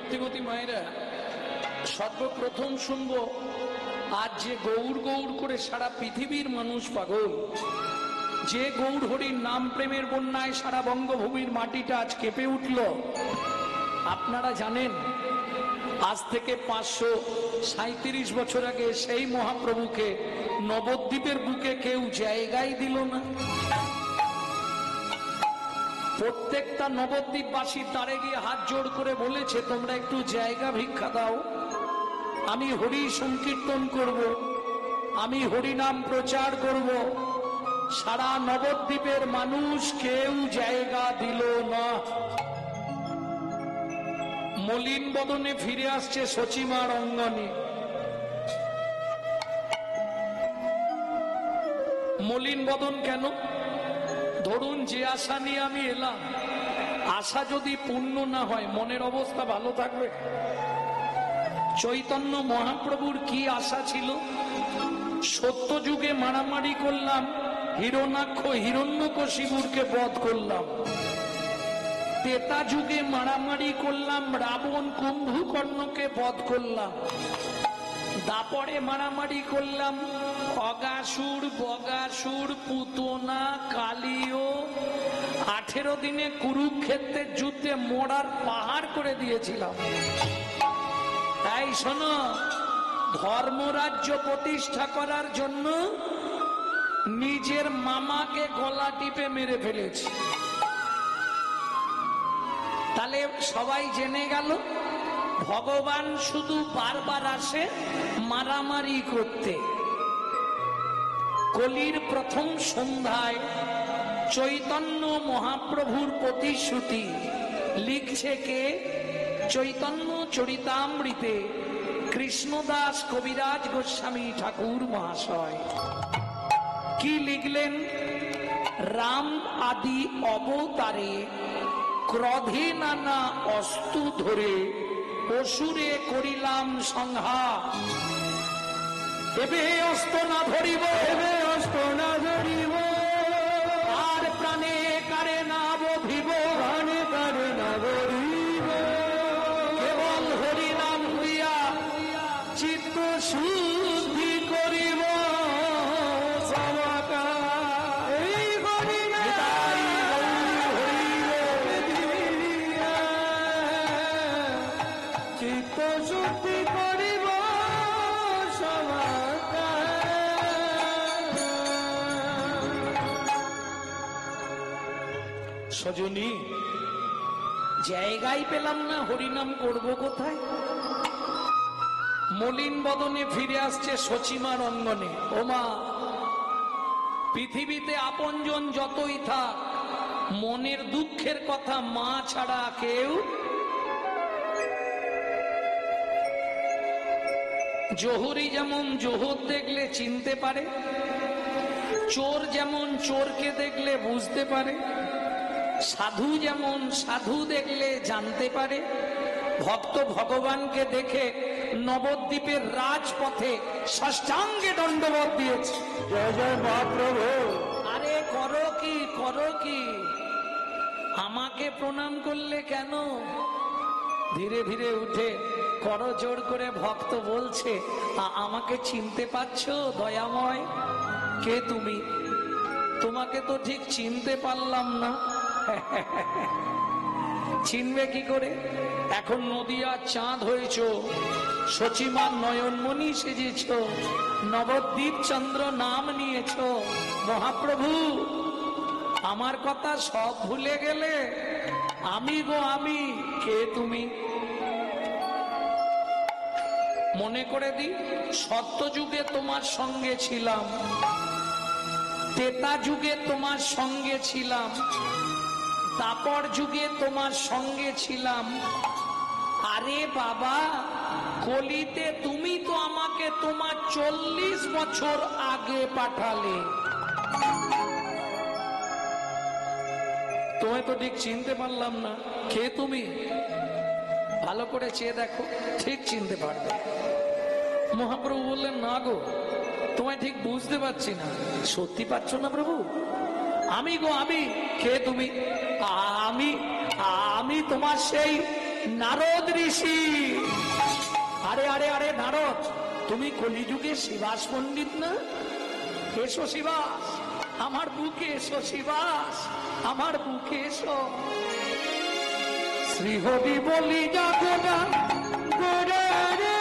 ভক্তিমতী মায়েরা, সর্বপ্রথম শুনবো আজ যে গৌর গৌর করে সারা পৃথিবীর মানুষ পাগল, যে গৌর হরির নাম প্রেমের বন্যায় সারা বঙ্গভূমির মাটিটা আজ কেঁপে উঠল। আপনারা জানেন আজ থেকে 537 বছর আগে সেই মহাপ্রভুকে নবদ্বীপের বুকে কেউ জায়গাই দিল না। প্রত্যেকটা নবদ্বীপবাসীর দ্বারে গিয়ে হাত জোড় করে বলেছে, তোমরা একটু জায়গা ভিক্ষা দাও, আমি হরি সংকীর্তন করব, আমি হরি নাম প্রচার করব। সারা নবদ্বীপের মানুষ কেউ জায়গা দিল না। মলিন বদনে ফিরে আসছে সচিমার অঙ্গনে। মলিন বদন কেন? ধরুন যে আশা নিয়ে আমি এলাম, আশা যদি পূর্ণ না হয় মনের অবস্থা ভালো থাকবে? চৈতন্য মহাপ্রভুর কি আশা ছিল? সত্য যুগে মারামারি করলাম, হিরণ্যাক্ষ হিরণ্যকশিপুরকে বধ করলাম। ত্রেতা যুগে মারামারি করলাম, রাবণ কুম্ভকর্ণকে বধ করলাম। দাপরে মারামারি করলাম, অগাসুর বগাসুর পুতনা কালিও 18 দিনে কুরুক্ষেত্রের যুদ্ধে মরার পাহাড় করে দিয়েছিলাম। তাই শোনো, ধর্মরাজ্য প্রতিষ্ঠা করার জন্য নিজের মামাকে গলা টিপে মেরে ফেলেছি। তাহলে সবাই জেনে গেল ভগবান শুধু বারবার আসে মারামারি করতে। কলির প্রথম সন্ধ্যায় চৈতন্য মহাপ্রভুর প্রতিশ্রুতি লিখছে কে? চৈতন্য চরিতামৃতে কৃষ্ণদাস কবিরাজ গোস্বামী ঠাকুর মহাশয় কি লিখলেন? রাম আদি অবতারে ক্রোধে নানা অস্ত্র ধরে অসুরে করিলাম সংহার। এবে অস্ত্র না ধরিব, এবে অস্ত্র না ধরিব, আর প্রাণে কারে না বধিব, প্রাণে কারে না বধিব, কেবল হরি নাম হইয়া চিত্ত শুদ্ধি করিব। সজনী, জায়গায় পেলাম না, হরিনাম করব কোথায়? মলিন বদনে ফিরে আসছে সচিমার অঙ্গনে। ওমা, পৃথিবীতে আপনজন যতই থাক, মনের দুঃখের কথা মা ছাড়া কেউ। জহুরি যেমন জোহর দেখলে চিনতে পারে, চোর যেমন চোরকে দেখলে বুঝতে পারে, সাধু যেমন সাধু দেখলে জানতে পারে, ভক্ত ভগবানকে দেখে নবদ্বীপের রাজপথে সাষ্টাঙ্গে দণ্ডবত দিয়েছে। জয় জয় মহাপ্রভু। আরে করো কি, করো কি? আমাকে প্রণাম করলে কেন? ধীরে ধীরে উঠে করো জোর করে। ভক্ত বলছে, আমাকে চিনতে পারছো দয়াময়? কে তুমি? তোমাকে তো ঠিক চিনতে পারলাম না। চিনবে কি করে? এখন নদিয়ার চাঁদ হয়েছ, সচিমার নয়নমণি সেজেছ, নবদ্বীপ চন্দ্র নাম নিয়েছ। মহাপ্রভু, আমার কথা সব ভুলে গেলে? আমি গো আমি। কে তুমি? মনে করে দি, সত্য যুগে তোমার সঙ্গে ছিলাম, ত্রেতা যুগে তোমার সঙ্গে ছিলাম, দাপর যুগে তোমার সঙ্গে ছিলাম। আরে বাবা, কলিতে তুমি তো আমাকে তোমার 40 বছর আগে পাঠালে। তোমায় তো ঠিক চিনতে পারলাম না। কে তুমি? ভালো করে চেয়ে দেখো, ঠিক চিনতে পারবে। মহাপ্রভু বললেন, না গো, তোমায় ঠিক বুঝতে পারছি না। সত্যি পাচ্ছ না প্রভু? আমি গো আমি। কে তুমি? আমি তোমার সেই নারদ ঋষি। আরে আরে আরে নারদ, তুমি কলিযুগে শিবাস পণ্ডিত না? এসো শিবাস, আমার বুকে এসো শিবাস, আমার বুকে এসো। শ্রীহরি বলি যাবো না গোরা রে,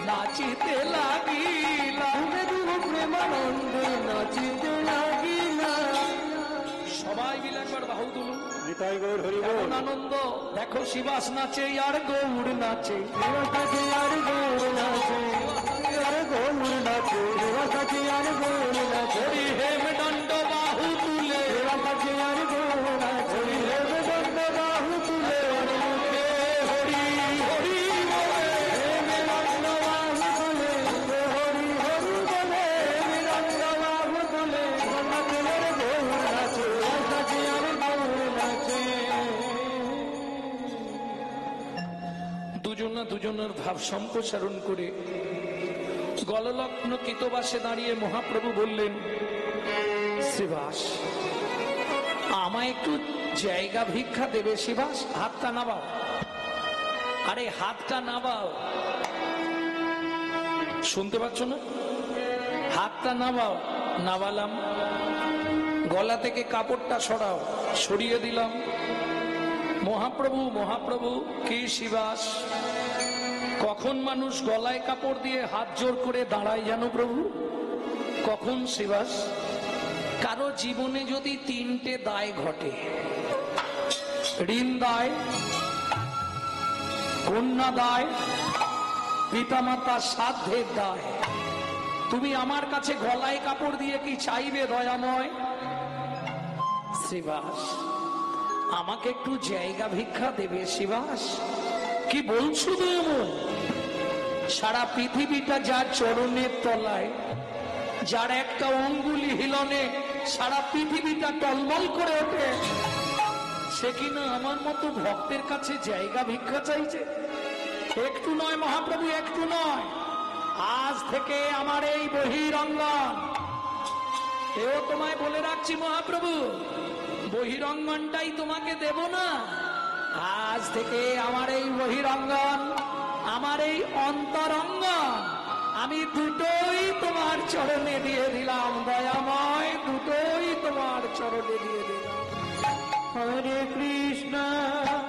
নাচিতে লাগিলা, প্রেমানন্দে নাচিতে লাগিলা। সবাই মিলে একবার বাহু তুলুন। নিতাই গৌর হরি বল। আনন্দ দেখো, শিবাস নাচে আর গৌর নাচে, আর গৌর নাচে, আর গৌর নাচে, আর গৌর নাচে। হরি হেম দণ্ড বাহু তুলে, আর গৌর নাচে, হেম দণ্ড বাহু তুলে। হরি হরি দুজনের ভাব সম্প্রসারণ করে গললগ্ন কিতবাসে দাঁড়িয়ে মহাপ্রভু বললেন, শিবাস আমায় একটু জায়গা ভিক্ষা দেবে? শিবাস হাতটা নাবাও, আরে হাতটা নাবাও, শুনতে পাচ্ছ না? হাতটা নাবাও। নাবালাম। গলা থেকে কাপড়টা সরাও, সরিয়ে দিলাম। মহাপ্রভু মহাপ্রভু কি শিবাস, কখন মানুষ গলায় কাপড় দিয়ে হাত জোর করে দাঁড়ায় জানো প্রভু? কখন শিবাস? কারো জীবনে যদি তিনটে দায় ঘটে, ঋণ দায়, কন্যা দায়, পিতামাতার শ্রাদ্ধের দায়, তুমি আমার কাছে গলায় কাপড় দিয়ে কি চাইবে দয়াময়? শিবাস আমাকে একটু জায়গা ভিক্ষা দেবে? শিবাস কি বলছো দয়াময়? সারা পৃথিবীটা যার চরণের তলায়, যার একটা অঙ্গুলি হিলনে সারা পৃথিবীটা টলমল করে ওঠে, সে কিনা আমার মতো ভক্তের কাছে জায়গা ভিক্ষা চাইছে? একটু নয় মহাপ্রভু, একটু নয়। আজ থেকে আমার এই বহিরঙ্গন, এও তোমায় বলে রাখছি মহাপ্রভু, বহিরঙ্গনটাই তোমাকে দেব না। আজ থেকে আমার এই বহিরঙ্গন, আমার এই অন্তরঙ্গন, আমি দুটোই তোমার চরণে দিয়ে দিলাম দয়াময়, দুটোই তোমার চরণে দিয়ে দিলাম। হরে কৃষ্ণ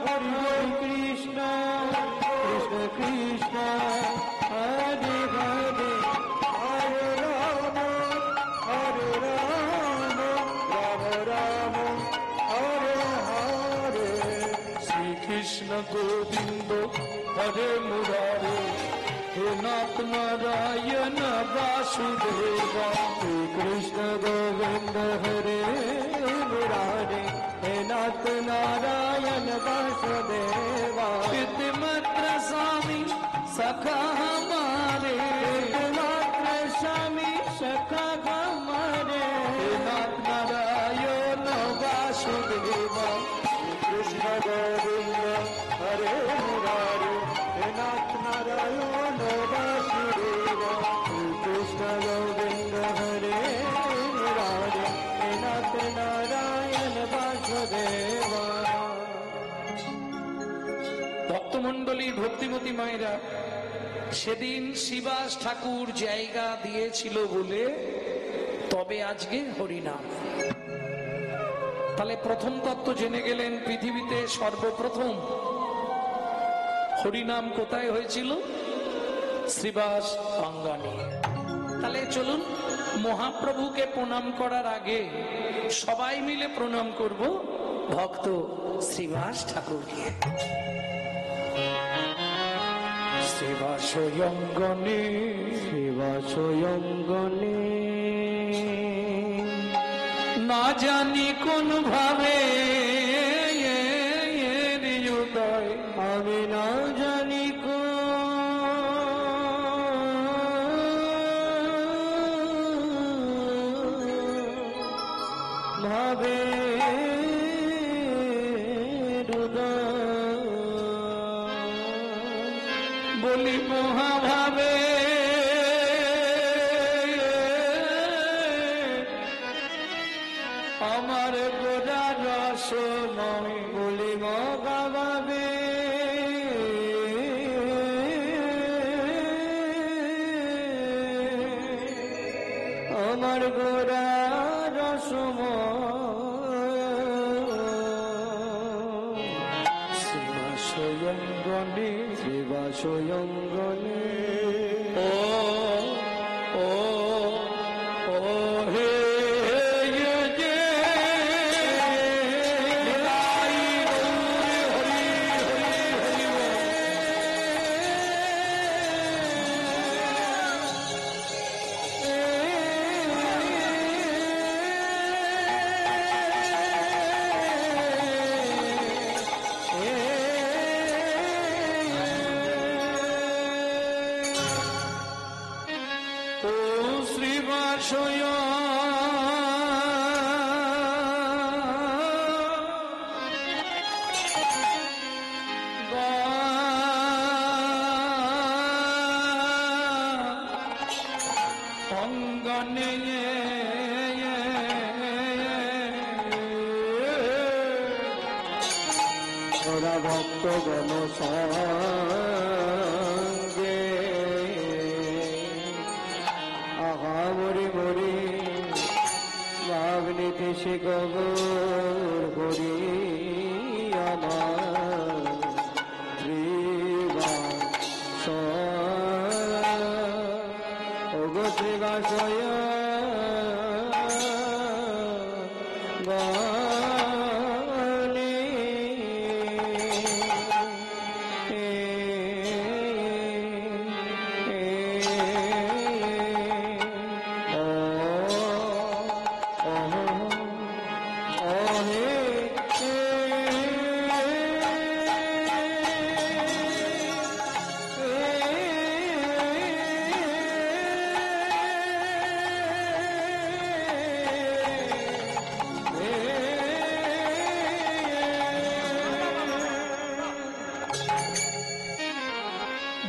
হরে কৃষ্ণ, কৃষ্ণ কৃষ্ণ হরে হরে, হরে রাম হরে রাম, রাম রাম হরে হরে। শ্রীকৃষ্ণ গোবিন্দ হরে মুরারে, হে নাথ নারায়ণ বাসুদেবা। শ্রী কৃষ্ণ গোবিন্দ হরে মুরারে, হে নাথ নারায়ণ বাসুদেবা। পিতৃমাত্র স্বামী সখা हमारे, पितृमात्र स्वामी सखा हमारे, हे नाथ नारायण वासुदेवा। कृष्ण गोविंद हरे मुरारे, हे नाथ नारायण वासुदेवा। कृष्ण गोविंद हरे मुरारे, हे नाथ नारायण वासुदेवा। ভক্তমন্ডলী ভক্তিমতী মায়েরা, সেদিন শিবাস ঠাকুর জায়গা দিয়েছিল বলে তবে আজকে হরিনাম। তাহলে প্রথম তত্ত্ব জেনে গেলেন, পৃথিবীতে সর্বপ্রথম হরিনাম কোথায় হয়েছিল? শ্রীবাস অঙ্গনে। তাহলে চলুন মহাপ্রভুকে প্রণাম করার আগে সবাই মিলে প্রণাম করব। ভক্ত শ্রীবাস ঠাকুরকে। শ্রীবাসয়ঙ্গনে শিবাশয়ঙ্গনে না জানি কোন ভাবে হৃদয় আমি না জানি ভাবে বলি মহাভাবে আমার গোরা রসময় বলি মগাবে আমার গোরা রসম শ্রীবাসয়ঙ্গনে শিবাশয়ঙ্গনে ও ও ও হে অঙ্গনে ওরা ভক্তগণ সঙ্গে আহা মরি মরি ভাবনীতি সে গগর করি আমার শ্রীবাস ওগো শ্রীবাসয়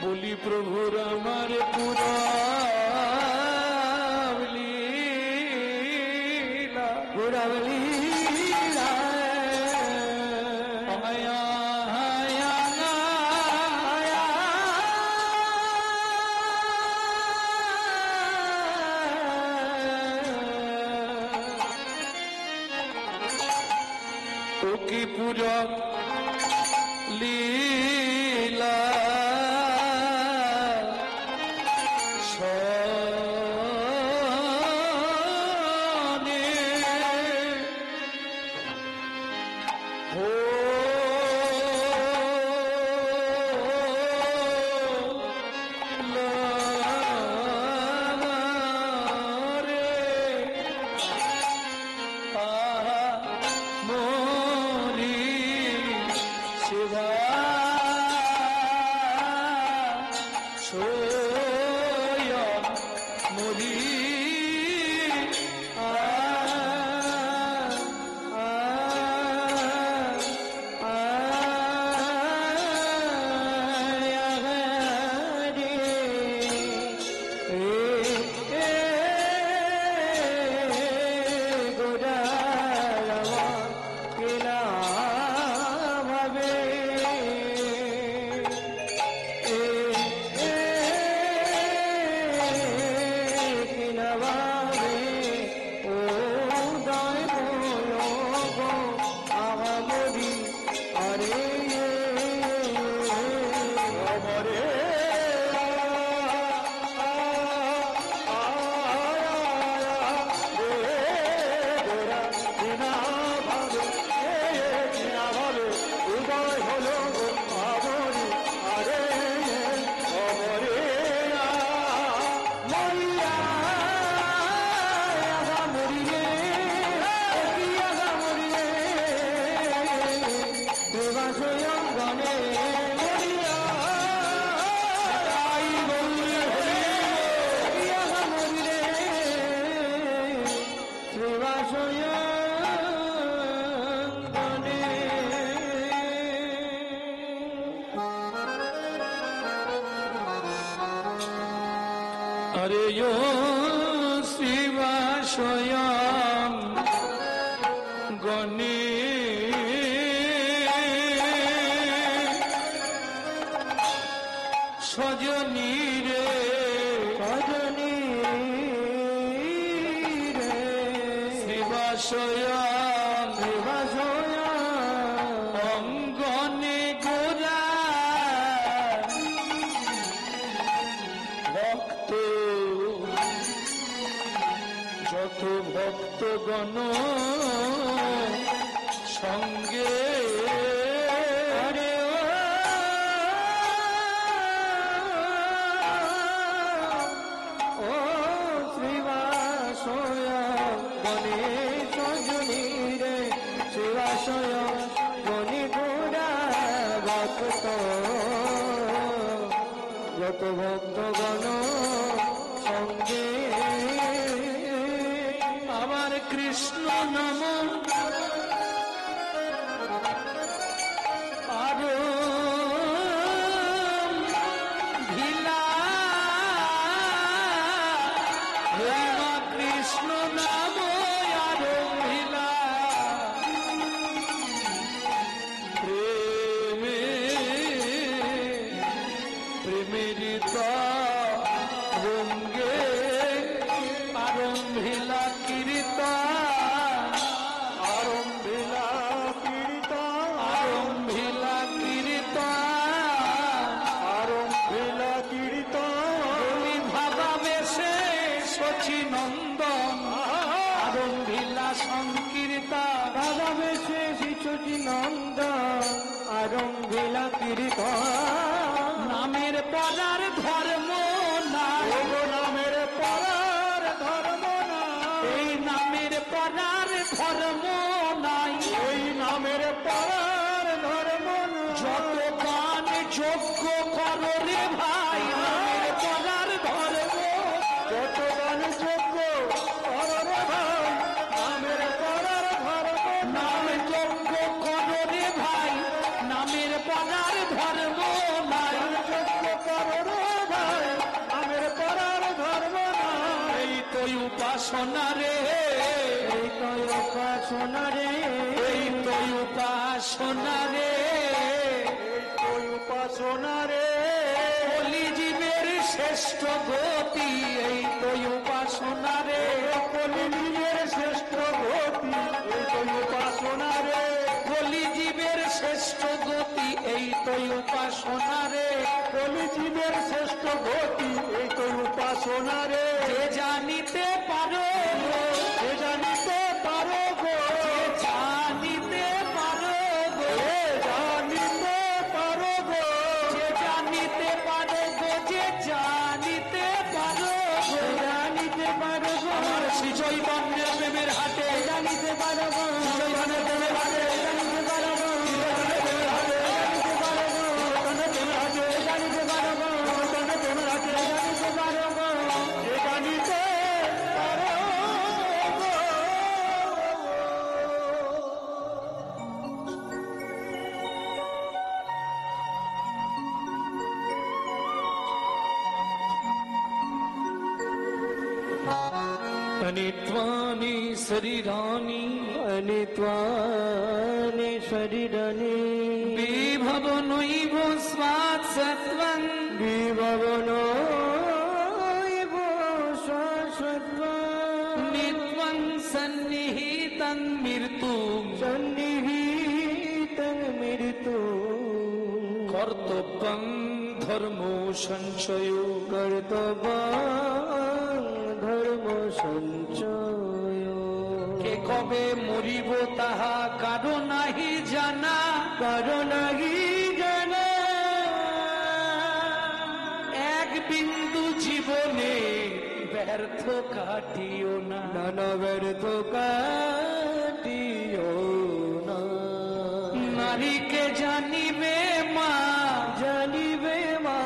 বলি প্রভুর আমার পুরা পুরাবলী কি পুরা লীলা হরে শিবাশয়াম গণে সজনী রে সজনী রে শিবাশয়াম শিবাশয়া অঙ্গনে গোরা ভক্ত যত ভক্তগণ সঙ্গে হরে ও শিবাশয়া গণেশ সজনী রে শিবাশয়া গণি গোড়া ভক্ত যত ভক্তগণ সঙ্গে আমার কৃষ্ণ নাম আরো ভিলা হরিমা কৃষ্ণ নাম আরো ভিলা প্রেমে প্রেমেরিত রঙ্গে আরম্ভিলা কীর্তন আরম্ভিলা কীর্তন আরম্ভিলা কীর্তন আরম্ভিলা কীর্তন তুমি ভাবাবেশে শচী নন্দন আরম্ভিলা সংকীর্তন দাদা বেশে শিশুটি নন্দ আরম্ভিলা কীর্তন নামের পদার ধর্ম নাই ওগো নামের পরার ধর্ম না এই নামের পদার ধর্ম নাই এই নামের পরার ধর্ম না যত গান যোগ্য করো রে ভাই নামের পদার ধর্ম যত গান যোগ্য কররে ভাই নামের পরার ধর্ম নাম যোগ্য করো রে ভাই নামের পদার ধর্ম নাই যোগ্য কররে ভাই নামের পরার ধর্ম না এই তো উপাসনা রে এই তো উপাসনা রে এই তো উপাসনা রে এই উপাসনা রে কলিজীবের শ্রেষ্ঠ গতি এই তো উপাসনা রে কলিযুগের শ্রেষ্ঠ গতি এই তো উপাসনা রে কলিজীবের শ্রেষ্ঠ গতি এই তো উপাসনা রে কলিযুগের শ্রেষ্ঠ গতি এই তো উপাসনা রে যে জানিতে পারো এ জানিতে পারো গো যে জানিতে পারো গো এ জানিতে পারো গো যে জানিতে পারো গো যে জানিতে পারো গো এ জানিতে পারো গো আমার শ্রী চৈতন্যের প্রেমের হাটে জানিতে পারো গো চৈতন্যের প্রেমের হাটে জানিতে পারো গো জানিতে পারো গো জানিতে পারো গো এ জানিতে পারো গো अनित्वानि शरीराणि अनित्वानि शरीराणि विभवनैव स्वात् सत्त्वं विभवनो एव शाश्वतं नित्वं सन्निहितं मृत्युं सन्निहितं मृत्यु कर्तव्यं धर्मो सञ्चयो कर्तव्यं धर्म सञ्चय কে কবে মরিব তাহা কারো নাহি জানা কারণ জানা এক বিন্দু জীবনে ব্যর্থ কাটিও না নানা ব্যর্থ কাটিও না নারীকে জানিবে মা জানিবে মা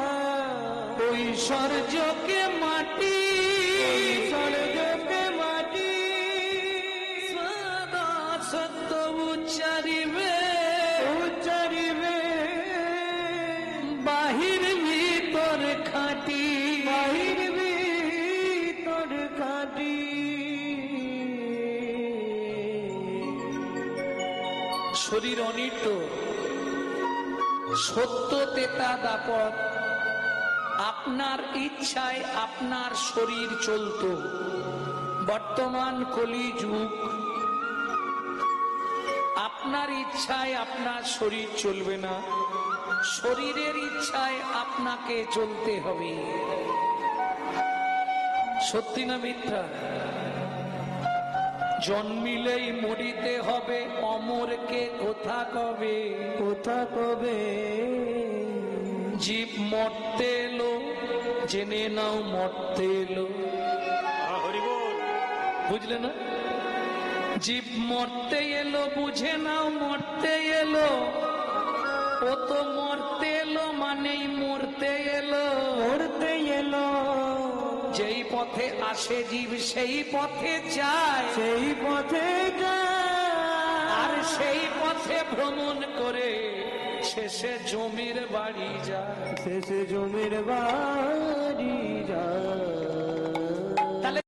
ঐশ্বর্যকে মাটি স্বর্গকে মাটি সদা সত্য উচ্চারিবে উচ্চারিবে বাহির ভিতর খাটি বাহির শরীর অনিত্য, সত্য তেতা দাপট। আপনার ইচ্ছায় আপনার শরীর চলত। বর্তমান কলিযুগ, আপনার ইচ্ছায় আপনার শরীর চলবে না, শরীরের ইচ্ছায় আপনাকে চলতে হবে। সত্যি না মিথ্যা? জন্মিলেই মরিতে হবে, অমরকে কোথা কবে, কোথা কবে। জীব মরতে এলো, জেনে নাও মরতে এলো। বুঝলে না? জীব মরতে এলো, বুঝে নাও মরতে এলো। ও তো মরতে এলো মানেই মরতে এলো, মরতে এলো। যেই পথে আসে জীব সেই পথে যায়, সেই পথে আর সেই পথে ভ্রমণ করে শেষে জমির বাড়ি যায়। শেষে জমির বাড়ি যায়।